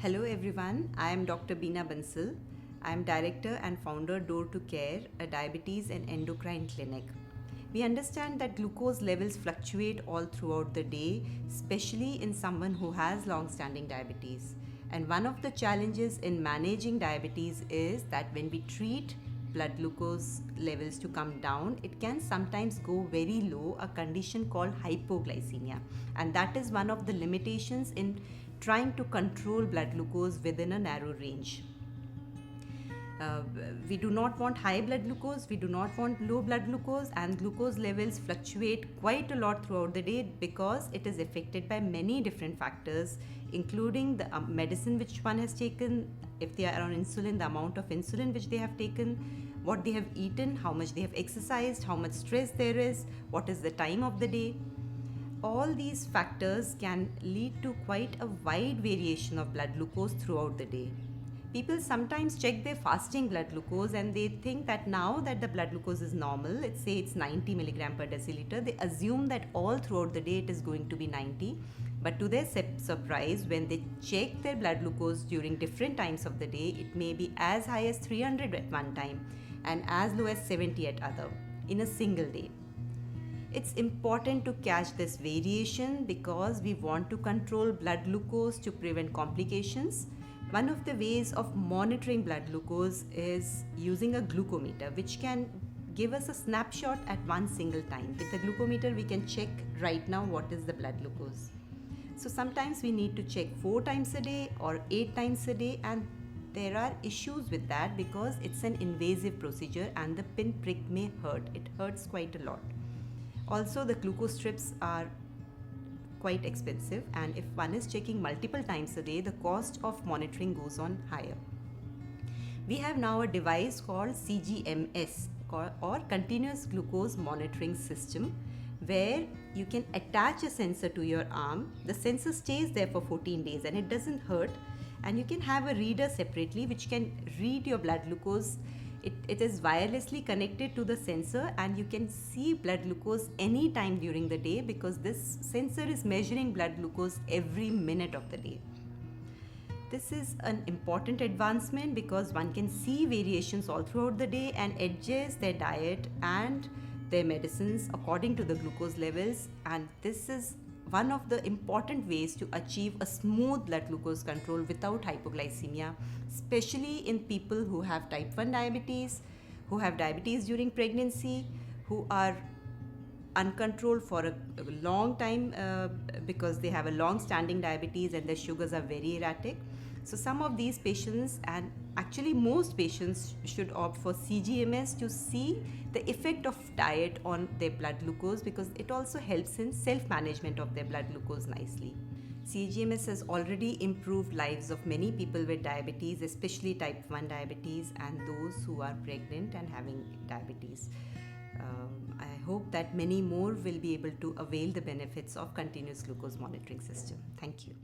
Hello everyone, I am Dr. Beena Bansal. I am director and founder Door to Care, a diabetes and endocrine clinic. We understand that glucose levels fluctuate all throughout the day, especially in someone who has long-standing diabetes. And one of the challenges in managing diabetes is that when we treat blood glucose levels to come down, it can sometimes go very low, a condition called hypoglycemia. And that is one of the limitations in trying to control blood glucose within a narrow range. Uh, we do not want high blood glucose, we do not want low blood glucose, and glucose levels fluctuate quite a lot throughout the day because it is affected by many different factors, including the medicine which one has taken, if they are on insulin, the amount of insulin which they have taken, what they have eaten, how much they have exercised, how much stress there is, what is the time of the day. All these factors can lead to quite a wide variation of blood glucose throughout the day. People sometimes check their fasting blood glucose and they think that now that the blood glucose is normal, let's say it's 90 milligram per deciliter, they assume that all throughout the day it is going to be 90. But to their surprise, when they check their blood glucose during different times of the day, it may be as high as 300 at one time and as low as 70 at other in a single day. It's important to catch this variation because we want to control blood glucose to prevent complications. One of the ways of monitoring blood glucose is using a glucometer, which can give us a snapshot at one single time. With the glucometer, we can check right now what is the blood glucose. So sometimes we need to check 4 times a day or 8 times a day, and there are issues with that because it's an invasive procedure and the pin prick may hurt. It hurts quite a lot. Also, the glucose strips are quite expensive, and if one is checking multiple times a day, the cost of monitoring goes on higher. We have now a device called CGMS or Continuous Glucose Monitoring System, where you can attach a sensor to your arm. The sensor stays there for 14 days and it doesn't hurt, and you can have a reader separately which can read your blood glucose. It is wirelessly connected to the sensor and you can see blood glucose anytime during the day because this sensor is measuring blood glucose every minute of the day. This is an important advancement because one can see variations all throughout the day and adjust their diet and their medicines according to the glucose levels, and this is one of the important ways to achieve a smooth blood glucose control without hypoglycemia, especially in people who have type 1 diabetes, who have diabetes during pregnancy, who are uncontrolled for a long time because they have a long-standing diabetes and their sugars are very erratic. So some of these patients, and actually most patients, should opt for CGMS to see the effect of diet on their blood glucose because it also helps in self-management of their blood glucose nicely. CGMS has already improved lives of many people with diabetes, especially type 1 diabetes and those who are pregnant and having diabetes. I hope that many more will be able to avail the benefits of continuous glucose monitoring system. Thank you.